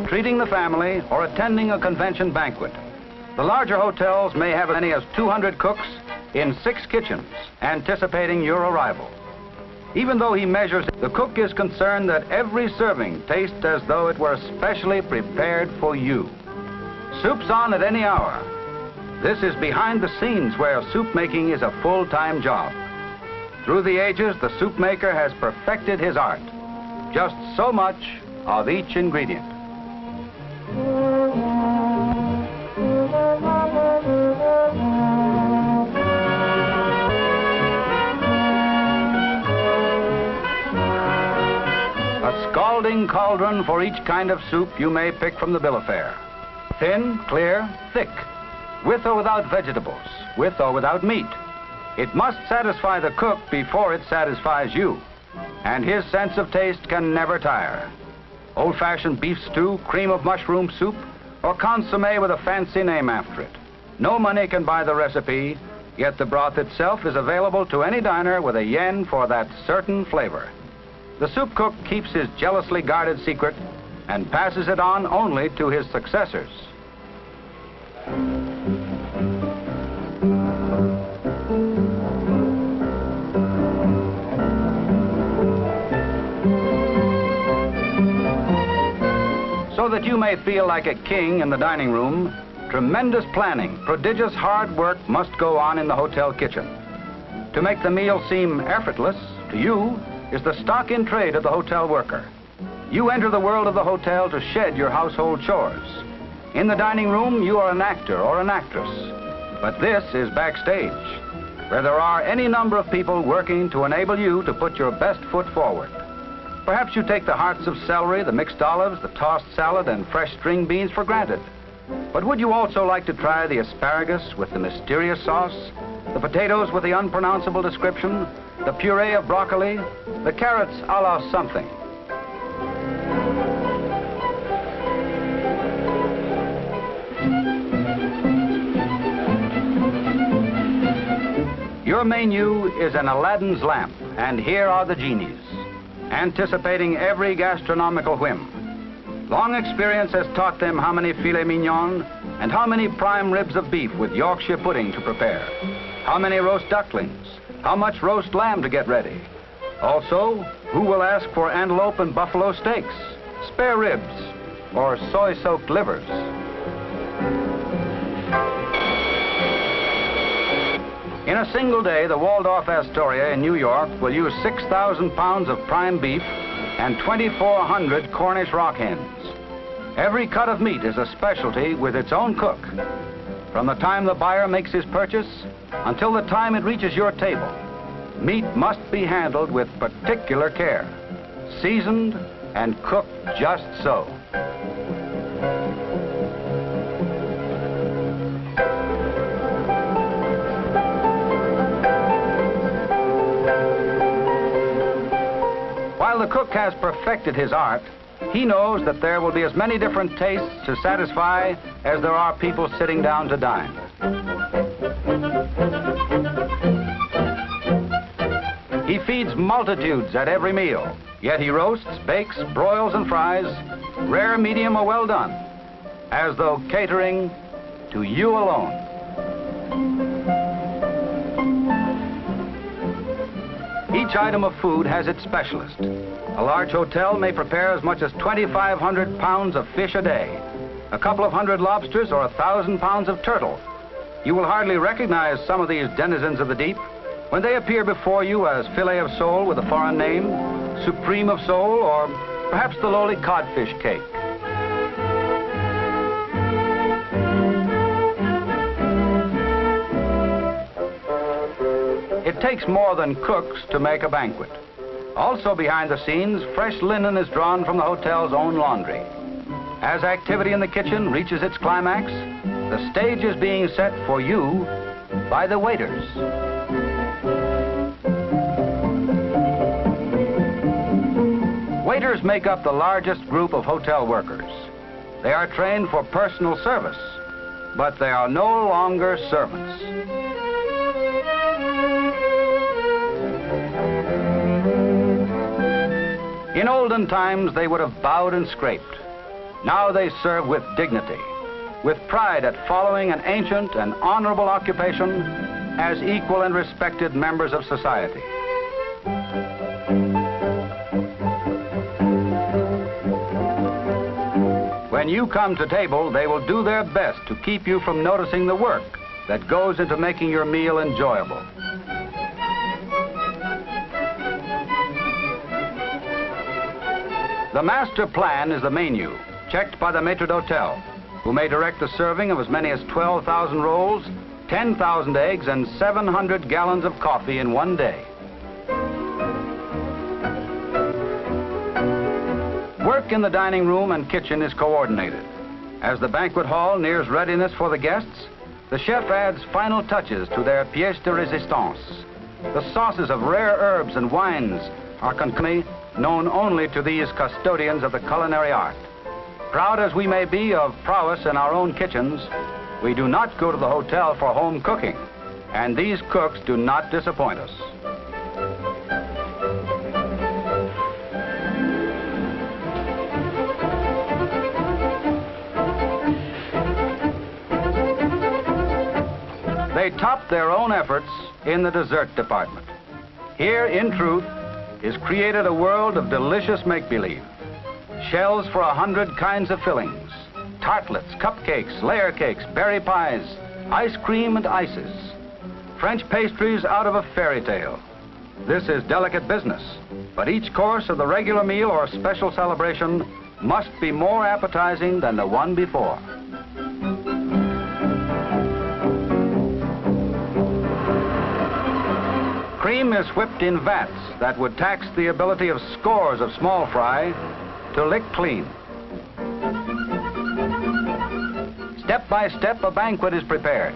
treating the family, or attending a convention banquet. The larger hotels may have as many as 200 cooks in 6 kitchens, anticipating your arrival. Even though he measures, the cook is concerned that every serving tastes as though it were specially prepared for you. Soup's on at any hour. This is behind the scenes where soup making is a full-time job. Through the ages, the soup maker has perfected his art. Just so much of each ingredient. A scalding cauldron for each kind of soup you may pick from the bill of fare. Thin, clear, thick, with or without vegetables, with or without meat. It must satisfy the cook before it satisfies you, and his sense of taste can never tire. Old-fashioned beef stew, cream of mushroom soup, or consommé with a fancy name after it. No money can buy the recipe, yet the broth itself is available to any diner with a yen for that certain flavor. The soup cook keeps his jealously guarded secret and passes it on only to his successors. So that you may feel like a king in the dining room, tremendous planning, prodigious hard work must go on in the hotel kitchen. To make the meal seem effortless to you is the stock in trade of the hotel worker. You enter the world of the hotel to shed your household chores. In the dining room, you are an actor or an actress. But this is backstage, where there are any number of people working to enable you to put your best foot forward. Perhaps you take the hearts of celery, the mixed olives, the tossed salad, and fresh string beans for granted. But would you also like to try the asparagus with the mysterious sauce, the potatoes with the unpronounceable description, the puree of broccoli, the carrots a la something? Your menu is an Aladdin's lamp, and here are the genies, anticipating every gastronomical whim. Long experience has taught them how many filet mignon and how many prime ribs of beef with Yorkshire pudding to prepare, how many roast ducklings, how much roast lamb to get ready. Also, who will ask for antelope and buffalo steaks, spare ribs, or soy-soaked livers? In a single day, the Waldorf Astoria in New York will use 6,000 pounds of prime beef and 2,400 Cornish rock hens. Every cut of meat is a specialty with its own cook. From the time the buyer makes his purchase until the time it reaches your table, meat must be handled with particular care, seasoned and cooked just so. While the cook has perfected his art, he knows that there will be as many different tastes to satisfy as there are people sitting down to dine. He feeds multitudes at every meal, yet he roasts, bakes, broils, and fries, rare, medium, or well done, as though catering to you alone. Each item of food has its specialist. A large hotel may prepare as much as 2,500 pounds of fish a day, a couple of hundred lobsters, or 1,000 pounds of turtle. You will hardly recognize some of these denizens of the deep when they appear before you as filet of sole with a foreign name, supreme of sole, or perhaps the lowly codfish cake. It takes more than cooks to make a banquet. Also behind the scenes, fresh linen is drawn from the hotel's own laundry. As activity in the kitchen reaches its climax, the stage is being set for you by the waiters. Waiters make up the largest group of hotel workers. They are trained for personal service, but they are no longer servants. In olden times, they would have bowed and scraped. Now they serve with dignity, with pride at following an ancient and honorable occupation as equal and respected members of society. When you come to table, they will do their best to keep you from noticing the work that goes into making your meal enjoyable. The master plan is the menu, checked by the maitre d'hotel, who may direct the serving of as many as 12,000 rolls, 10,000 eggs, and 700 gallons of coffee in one day. Work in the dining room and kitchen is coordinated. As the banquet hall nears readiness for the guests, the chef adds final touches to their pièce de résistance. The sauces of rare herbs and wines are known only to these custodians of the culinary art. Proud as we may be of prowess in our own kitchens, we do not go to the hotel for home cooking, and these cooks do not disappoint us. They top their own efforts in the dessert department. Here, in truth, is created a world of delicious make-believe. Shells for 100 kinds of fillings, tartlets, cupcakes, layer cakes, berry pies, ice cream and ices, French pastries out of a fairy tale. This is delicate business, but each course of the regular meal or special celebration must be more appetizing than the one before. Cream is whipped in vats that would tax the ability of scores of small fry to lick clean. Step by step, a banquet is prepared.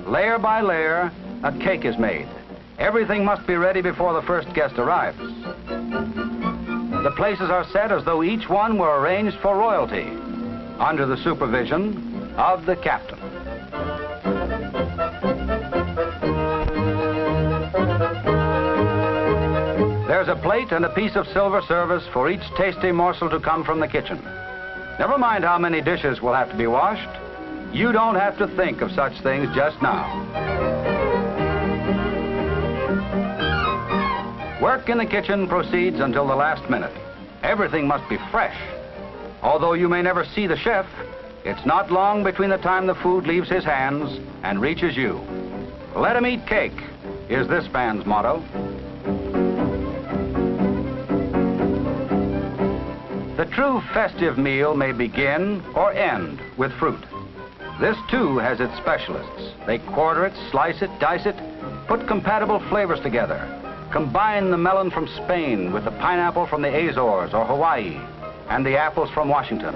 Layer by layer, a cake is made. Everything must be ready before the first guest arrives. The places are set as though each one were arranged for royalty, under the supervision of the captain. There's a plate and a piece of silver service for each tasty morsel to come from the kitchen. Never mind how many dishes will have to be washed. You don't have to think of such things just now. Work in the kitchen proceeds until the last minute. Everything must be fresh. Although you may never see the chef, it's not long between the time the food leaves his hands and reaches you. Let him eat cake is this man's motto. The true festive meal may begin or end with fruit. This too has its specialists. They quarter it, slice it, dice it, put compatible flavors together, combine the melon from Spain with the pineapple from the Azores or Hawaii and the apples from Washington,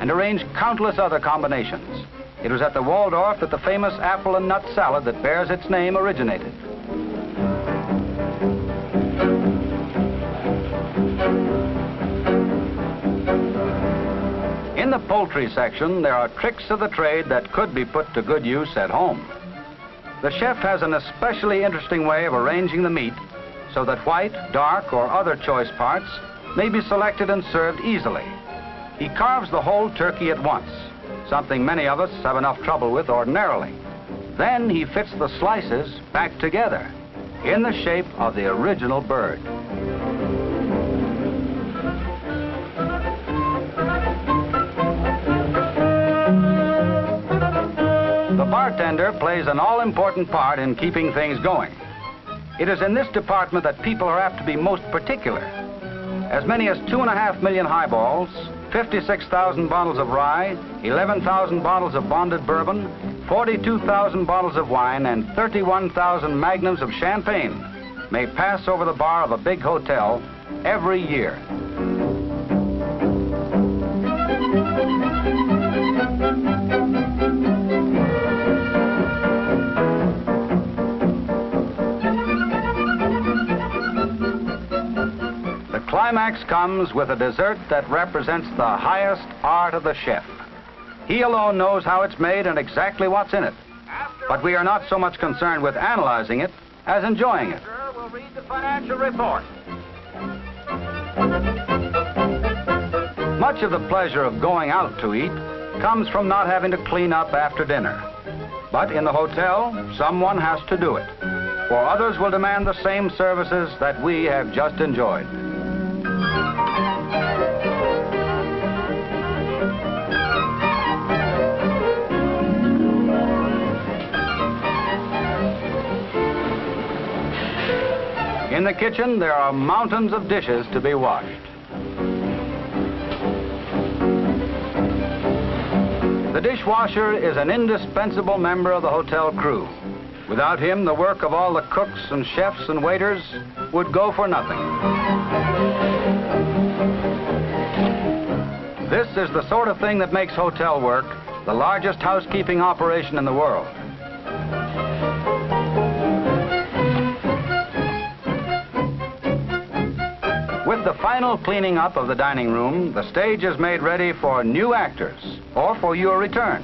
and arrange countless other combinations. It was at the Waldorf that the famous apple and nut salad that bears its name originated. In the poultry section, there are tricks of the trade that could be put to good use at home. The chef has an especially interesting way of arranging the meat so that white, dark, or other choice parts may be selected and served easily. He carves the whole turkey at once, something many of us have enough trouble with ordinarily. Then he fits the slices back together in the shape of the original bird. The bartender plays an all-important part in keeping things going. It is in this department that people are apt to be most particular. As many as 2.5 million highballs, 56,000 bottles of rye, 11,000 bottles of bonded bourbon, 42,000 bottles of wine, and 31,000 magnums of champagne may pass over the bar of a big hotel every year. The climax comes with a dessert that represents the highest art of the chef. He alone knows how it's made and exactly what's in it. But we are not so much concerned with analyzing it as enjoying it. We'll read the financial report. Much of the pleasure of going out to eat comes from not having to clean up after dinner. But in the hotel, someone has to do it, for others will demand the same services that we have just enjoyed. In the kitchen, there are mountains of dishes to be washed. The dishwasher is an indispensable member of the hotel crew. Without him, the work of all the cooks and chefs and waiters would go for nothing. This is the sort of thing that makes hotel work the largest housekeeping operation in the world. With the final cleaning up of the dining room, the stage is made ready for new actors or for your return.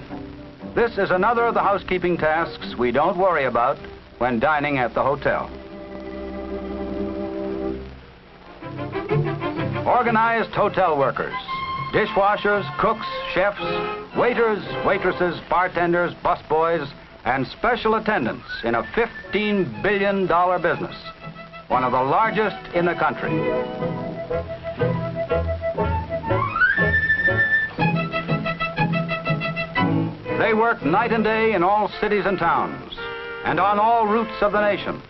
This is another of the housekeeping tasks we don't worry about when dining at the hotel. Organized hotel workers, dishwashers, cooks, chefs, waiters, waitresses, bartenders, busboys, and special attendants in a $15 billion business, one of the largest in the country. They work night and day in all cities and towns and on all routes of the nation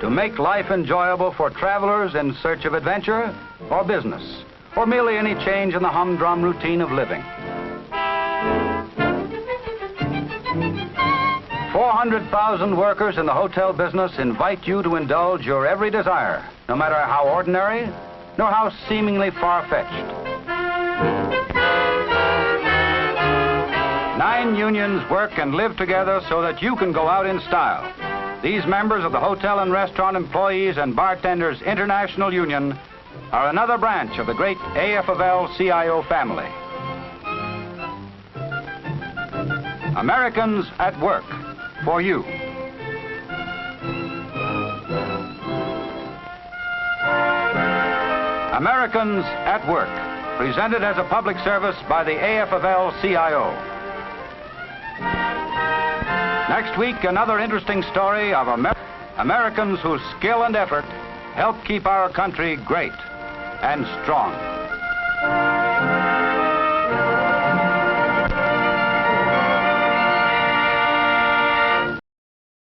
to make life enjoyable for travelers in search of adventure or business, or merely any change in the humdrum routine of living. 400,000 workers in the hotel business invite you to indulge your every desire, no matter how ordinary, nor how seemingly far-fetched. 9 unions work and live together so that you can go out in style. These members of the Hotel and Restaurant Employees and Bartenders International Union are another branch of the great AFL-CIO family. Americans at work for you. Americans at Work, presented as a public service by the AFL-CIO. Next week, another interesting story of Americans whose skill and effort help keep our country great and strong.